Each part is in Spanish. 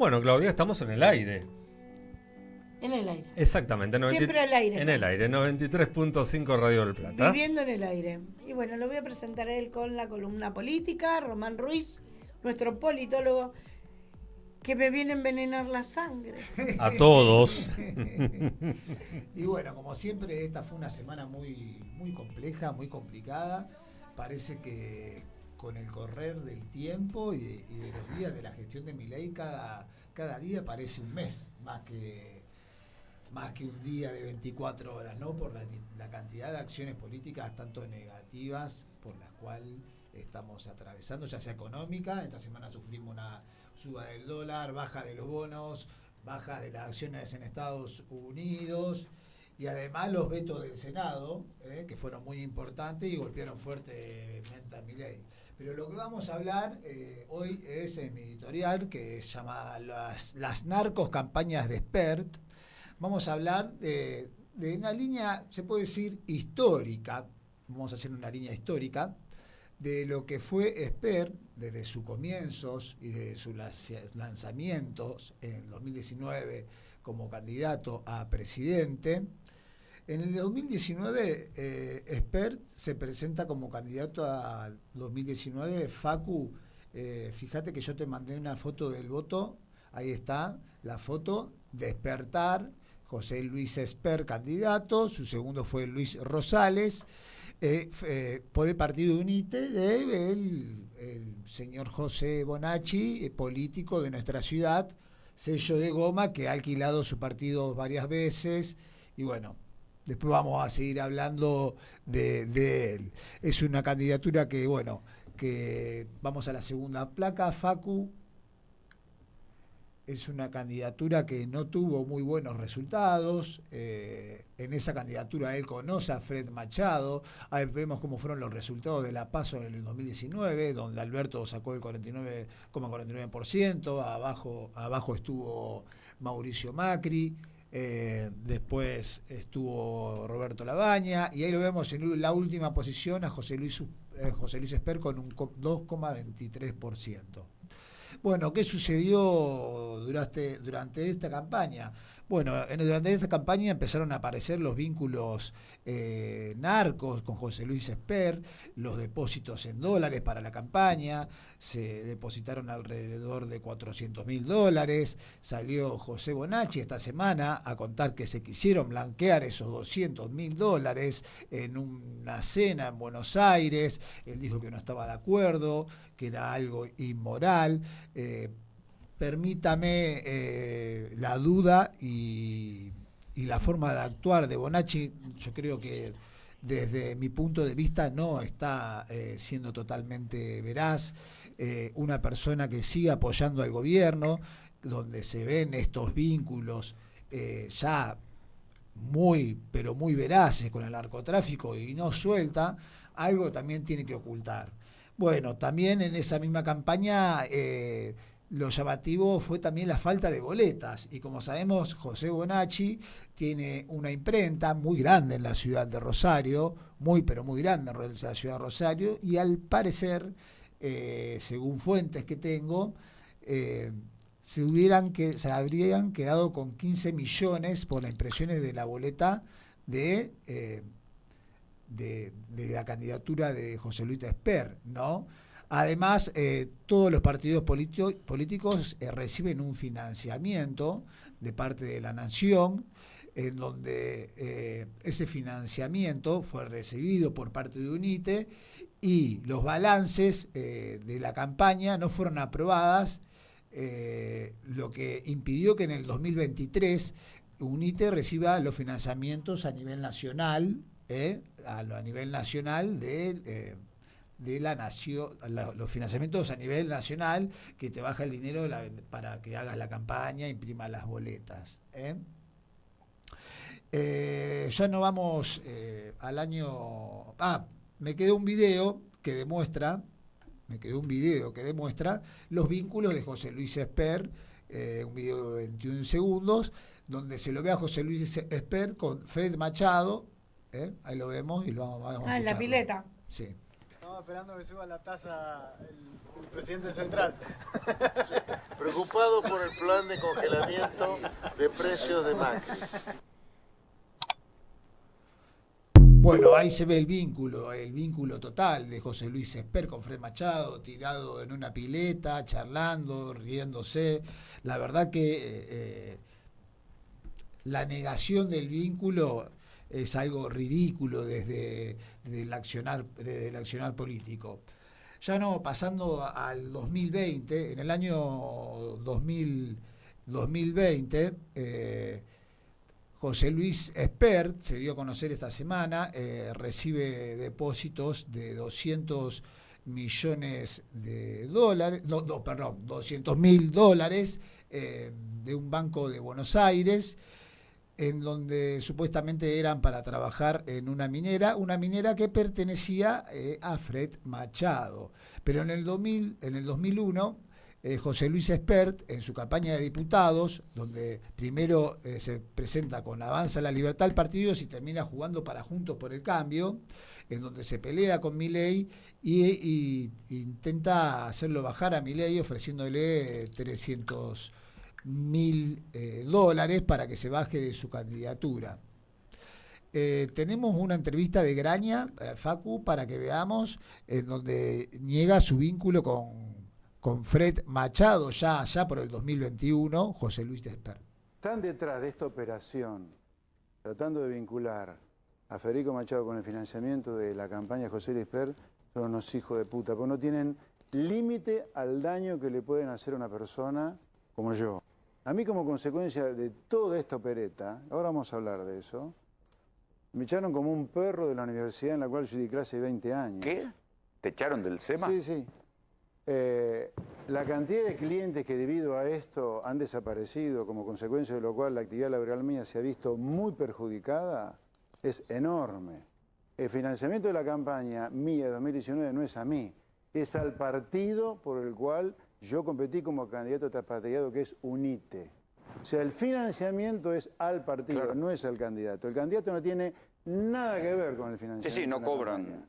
Bueno, Claudia, estamos en el aire. En el aire. Exactamente. Siempre al aire. En el aire, 93.5 Radio del Plata. Viviendo en el aire. Y bueno, lo voy a presentar a él con la columna política, Román Ruiz, nuestro politólogo, que me viene a envenenar la sangre. A todos. Y bueno, como siempre, esta fue una semana muy compleja, muy complicada. Parece que con el correr del tiempo y de los días de la gestión de Milei, cada día parece un mes, más que un día de 24 horas, ¿no? Por la cantidad de acciones políticas, tanto negativas, por las cuales estamos atravesando, ya sea económica. Esta semana sufrimos una suba del dólar, baja de los bonos, baja de las acciones en Estados Unidos, y además los vetos del Senado, que fueron muy importantes y golpearon fuertemente a Milei. Pero lo que vamos a hablar hoy es en mi editorial, que se llama las narcos campañas de Spert. Vamos a hablar de una línea, se puede decir, histórica. Vamos a hacer una línea histórica de lo que fue Spert desde sus comienzos y desde sus lanzamientos en el 2019 como candidato a presidente. En el 2019, Spert se presenta como candidato a 2019. Facu, fíjate que yo te mandé una foto del voto. Ahí está la foto. Despertar, José Luis Spert, candidato. Su segundo fue Luis Rosales. Por el partido UNITE el señor José Bonacci, político de nuestra ciudad, sello de goma, que ha alquilado su partido varias veces. Y bueno, después vamos a seguir hablando de él. Es una candidatura que, bueno, que vamos a la segunda placa, Facu. Es una candidatura que no tuvo muy buenos resultados. En esa candidatura él conoce a Fred Machado. Ahí vemos cómo fueron los resultados de la PASO en el 2019, donde Alberto sacó el 49,49%. Abajo estuvo Mauricio Macri. Después estuvo Roberto Labaña, y ahí lo vemos en la última posición a José Luis Spert con un 2,23%. Bueno, ¿qué sucedió durante esta campaña? Bueno, durante esta campaña empezaron a aparecer los vínculos narcos con José Luis Spert, los depósitos en dólares para la campaña. Se depositaron alrededor de $400.000. Salió José Bonacci esta semana a contar que se quisieron blanquear esos $200.000 en una cena en Buenos Aires. Él dijo que no estaba de acuerdo, que era algo inmoral. Permítame la duda y la forma de actuar de Bonacci. Yo creo que desde mi punto de vista no está siendo totalmente veraz. Una persona que sigue apoyando al gobierno, donde se ven estos vínculos ya pero muy veraces con el narcotráfico, y no suelta, algo también tiene que ocultar. Bueno, también en esa misma campaña lo llamativo fue también la falta de boletas, y como sabemos, José Bonacci tiene una imprenta muy grande en la ciudad de Rosario, pero muy grande en la ciudad de Rosario, y al parecer, según fuentes que tengo, se habrían quedado con 15 millones por las impresiones de la boleta de la candidatura de José Luis Spert, ¿no? Además, todos los partidos políticos reciben un financiamiento de parte de la Nación, en donde ese financiamiento fue recibido por parte de UNITE, y los balances de la campaña no fueron aprobadas, lo que impidió que en el 2023 UNITE reciba los financiamientos a nivel nacional, a nivel nacional de la nación, los financiamientos a nivel nacional, que te baja el dinero para que hagas la campaña, imprima las boletas. Ya no vamos al año. Me quedó un video que demuestra los vínculos de José Luis Spert, un video de 21 segundos, donde se lo ve a José Luis Spert con Fred Machado. Ahí lo vemos y lo vamos a en la pileta. Sí. No, Estamos esperando que suba la tasa el presidente central. Preocupado por el plan de congelamiento de precios de Macri. Bueno, ahí se ve el vínculo total de José Luis Esper con Fred Machado, tirado en una pileta, charlando, riéndose. La verdad que la negación del vínculo es algo ridículo desde el accionar político. Ya no, pasando al 2020, en el año 2020, José Luis Espert, se dio a conocer esta semana, recibe depósitos de 200 millones de dólares, $200.000 de un banco de Buenos Aires, en donde supuestamente eran para trabajar en una minera que pertenecía a Fred Machado. Pero en el 2001, José Luis Espert, en su campaña de diputados, donde primero se presenta con Avanza la Libertad del partido y termina jugando para Juntos por el Cambio, en donde se pelea con Milei y intenta hacerlo bajar a Milei ofreciéndole $300.000 para que se baje de su candidatura. Tenemos una entrevista de Graña, Facu, para que veamos, en donde niega su vínculo con Fred Machado ya por el 2021, José Luis Espert. Están detrás de esta operación, tratando de vincular a Federico Machado con el financiamiento de la campaña de José Luis Espert, son unos hijos de puta, porque no tienen límite al daño que le pueden hacer a una persona como yo. A mí, como consecuencia de toda esta opereta, ahora vamos a hablar de eso, me echaron como un perro de la universidad en la cual yo di clase 20 años. ¿Qué? ¿Te echaron del SEMA? Sí, sí. La cantidad de clientes que debido a esto han desaparecido, como consecuencia de lo cual la actividad laboral mía se ha visto muy perjudicada, es enorme. El financiamiento de la campaña mía de 2019 no es a mí, es al partido por el cual yo competí como candidato traspartidado, que es UNITE. O sea, el financiamiento es al partido, claro, no es al candidato. El candidato no tiene nada que ver con el financiamiento. Sí, no cobran. Campaña.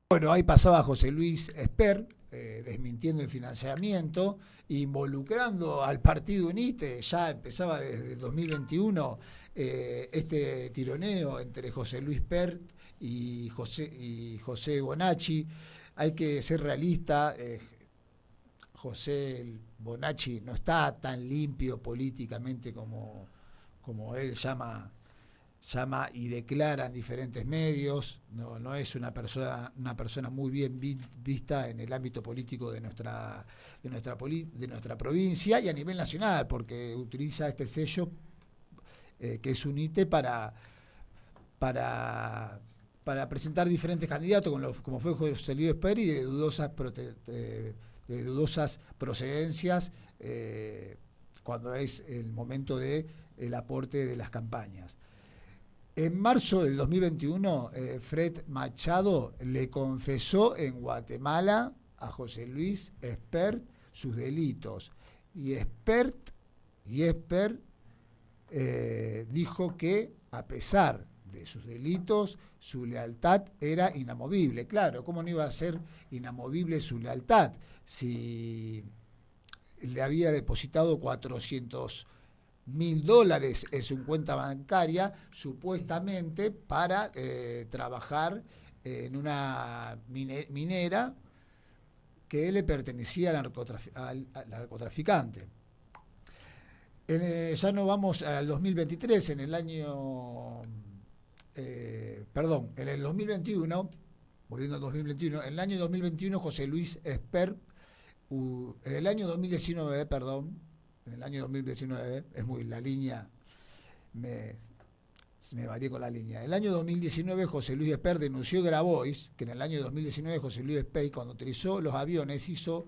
Bueno, ahí pasaba José Luis Espert, desmintiendo el financiamiento, involucrando al partido UNITE. Ya empezaba desde el 2021 este tironeo entre José Luis Espert y José Bonacci. Hay que ser realista, José Bonacci no está tan limpio políticamente como él llama y declara en diferentes medios. No es una persona muy bien vista en el ámbito político de nuestra provincia y a nivel nacional, porque utiliza este sello que es UNITE para presentar diferentes candidatos, como fue José Luis Espert, y de dudosas procedencias cuando es el momento del aporte de las campañas. En marzo del 2021, Fred Machado le confesó en Guatemala a José Luis Espert sus delitos. Y Espert dijo que, a pesar de sus delitos, su lealtad era inamovible. Claro, ¿cómo no iba a ser inamovible su lealtad si le había depositado $400.000 en su cuenta bancaria, supuestamente para trabajar en una minera que le pertenecía al narcotraficante? Ya no vamos al 2023, en el 2021, volviendo al 2021, en el año 2021 José Luis Espert, en el año 2019, es muy la línea, me varié con la línea. En el año 2019 José Luis Espert denunció Grabois, que en el año 2019 José Luis Espert, cuando utilizó los aviones, hizo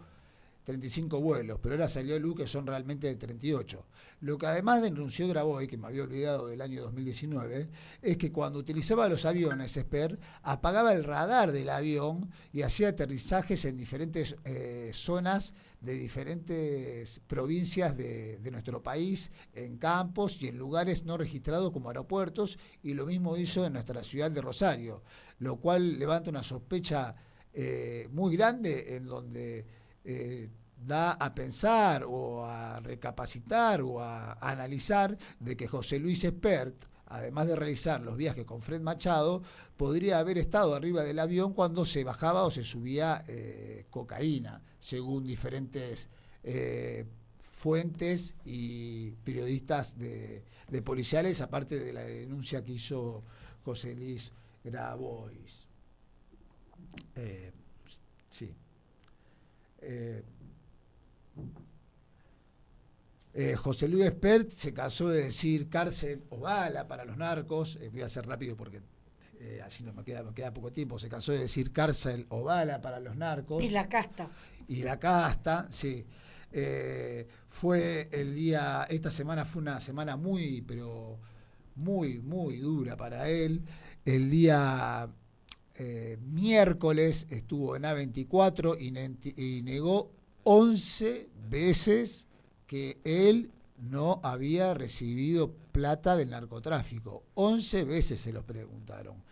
35 vuelos, pero ahora salió a luz que son realmente de 38. Lo que además denunció Graboy, que me había olvidado del año 2019, es que cuando utilizaba los aviones Esper, apagaba el radar del avión y hacía aterrizajes en diferentes zonas de diferentes provincias de nuestro país, en campos y en lugares no registrados como aeropuertos, y lo mismo hizo en nuestra ciudad de Rosario, lo cual levanta una sospecha muy grande en donde da a pensar o a recapacitar o a analizar de que José Luis Espert, además de realizar los viajes con Fred Machado, podría haber estado arriba del avión cuando se bajaba o se subía cocaína, según diferentes fuentes y periodistas de policiales, aparte de la denuncia que hizo José Luis Grabois. Sí. José Luis Espert se cansó de decir cárcel o bala para los narcos. Voy a hacer rápido porque así no me queda poco tiempo. Se cansó de decir cárcel o bala para los narcos. Y la casta. Y la casta, sí. Fue el día, esta semana fue una semana muy, pero muy, muy dura para él. El día miércoles estuvo en A24 y negó 11 veces que él no había recibido plata del narcotráfico. 11 veces se los preguntaron.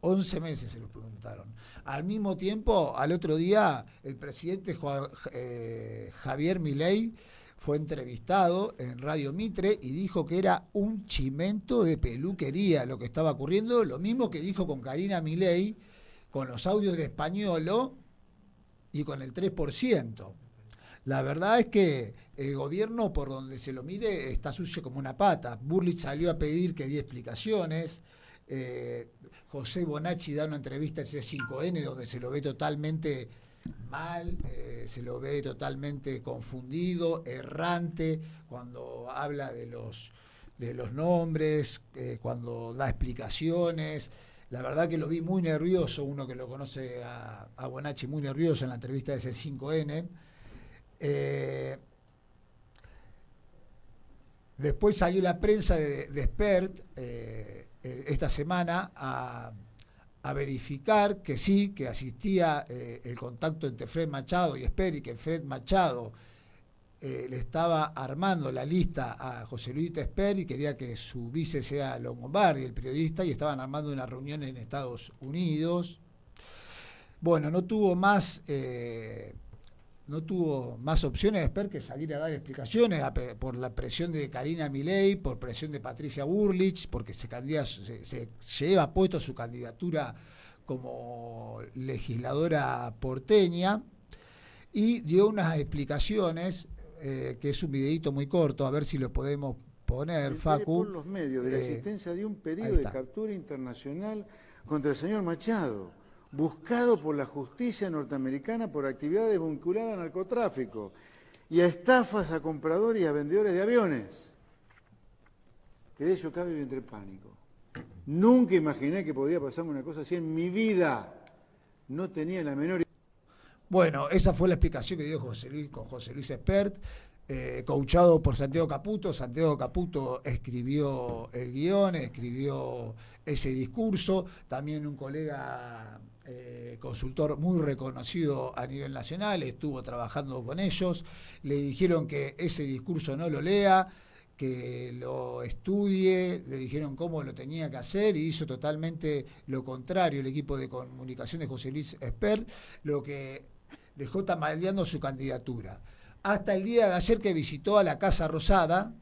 11 meses se los preguntaron. Al mismo tiempo, al otro día, el presidente Javier Milei fue entrevistado en Radio Mitre y dijo que era un chimento de peluquería lo que estaba ocurriendo, lo mismo que dijo con Karina Milei, con los audios de Españolo y con el 3%. La verdad es que el gobierno, por donde se lo mire, está sucio como una pata. Burlich salió a pedir que diera explicaciones. José Bonacci da una entrevista a C5N donde se lo ve totalmente mal, se lo ve totalmente confundido, errante, cuando habla de los nombres, cuando da explicaciones. La verdad que lo vi muy nervioso, uno que lo conoce a Bonacci, muy nervioso en la entrevista de C5N. Después salió la prensa de Espert esta semana a verificar que sí, que asistía el contacto entre Fred Machado y Espert, y que Fred Machado le estaba armando la lista a José Luis Espert y quería que su vice sea Longobardi, el periodista, y estaban armando una reunión en Estados Unidos. Bueno, no tuvo más opciones de Espert que salir a dar explicaciones por la presión de Karina Milei, por presión de Patricia Burlich, porque se lleva puesto su candidatura como legisladora porteña, y dio unas explicaciones, que es un videito muy corto, a ver si lo podemos poner, Facu. Por los medios de la existencia de un pedido de captura internacional contra el señor Machado, buscado por la justicia norteamericana por actividades vinculadas al narcotráfico y a estafas a compradores y a vendedores de aviones. Quedé chocado y entré en pánico. Nunca imaginé que podía pasarme una cosa así en mi vida. No tenía la menor idea. Bueno, esa fue la explicación que dio José Luis Espert, coachado por Santiago Caputo. Santiago Caputo escribió el guión, escribió ese discurso. También un colega consultor muy reconocido a nivel nacional estuvo trabajando con ellos. Le dijeron que ese discurso no lo lea, que lo estudie, le dijeron cómo lo tenía que hacer, y hizo totalmente lo contrario el equipo de comunicación de José Luis Espert, lo que dejó tambaleando su candidatura. Hasta el día de ayer, que visitó a la Casa Rosada,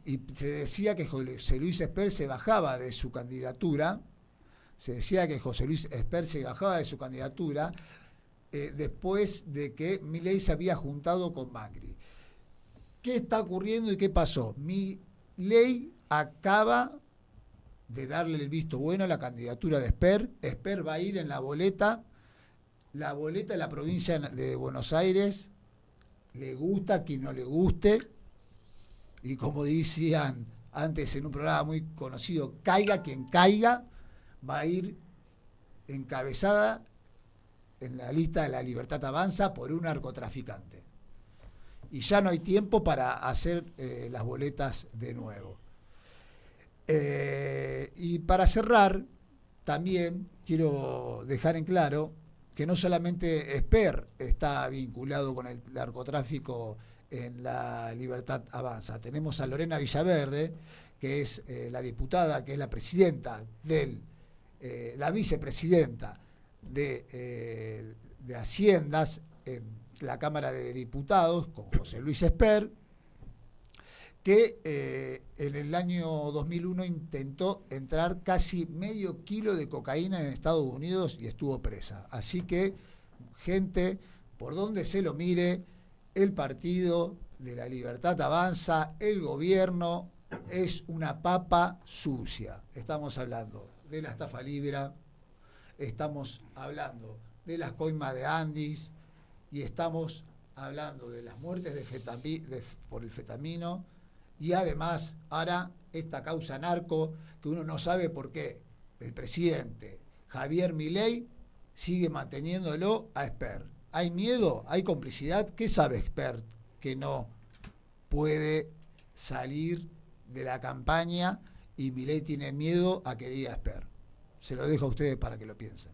y se decía que José Luis Espert se bajaba de su candidatura, después de que Milei se había juntado con Macri. ¿Qué está ocurriendo y qué pasó? Milei acaba de darle el visto bueno a la candidatura de Espert. Espert va a ir en la boleta de la provincia de Buenos Aires, le gusta a quien no le guste, y como decían antes en un programa muy conocido, caiga quien caiga, va a ir encabezada en la lista de La Libertad Avanza por un narcotraficante. y ya no hay tiempo para hacer las boletas de nuevo. Y para cerrar, también quiero dejar en claro que no solamente Esper está vinculado con el narcotráfico en la Libertad Avanza. Tenemos a Lorena Villaverde, que es la diputada, que es la presidenta la vicepresidenta de Haciendas en la Cámara de Diputados, con José Luis Esper, que en el año 2001 intentó entrar casi medio kilo de cocaína en Estados Unidos y estuvo presa. Así que, gente, por donde se lo mire, el Partido de la Libertad Avanza, el gobierno, es una papa sucia. Estamos hablando de la estafa libra, estamos hablando de las coimas de Andis y estamos hablando de las muertes por el fetamino. Y además, ahora esta causa narco, que uno no sabe por qué el presidente Javier Milei sigue manteniéndolo a Esper. ¿Hay miedo? ¿Hay complicidad? ¿Qué sabe Esper que no puede salir de la campaña y Milei tiene miedo a que diga Esper? Se lo dejo a ustedes para que lo piensen.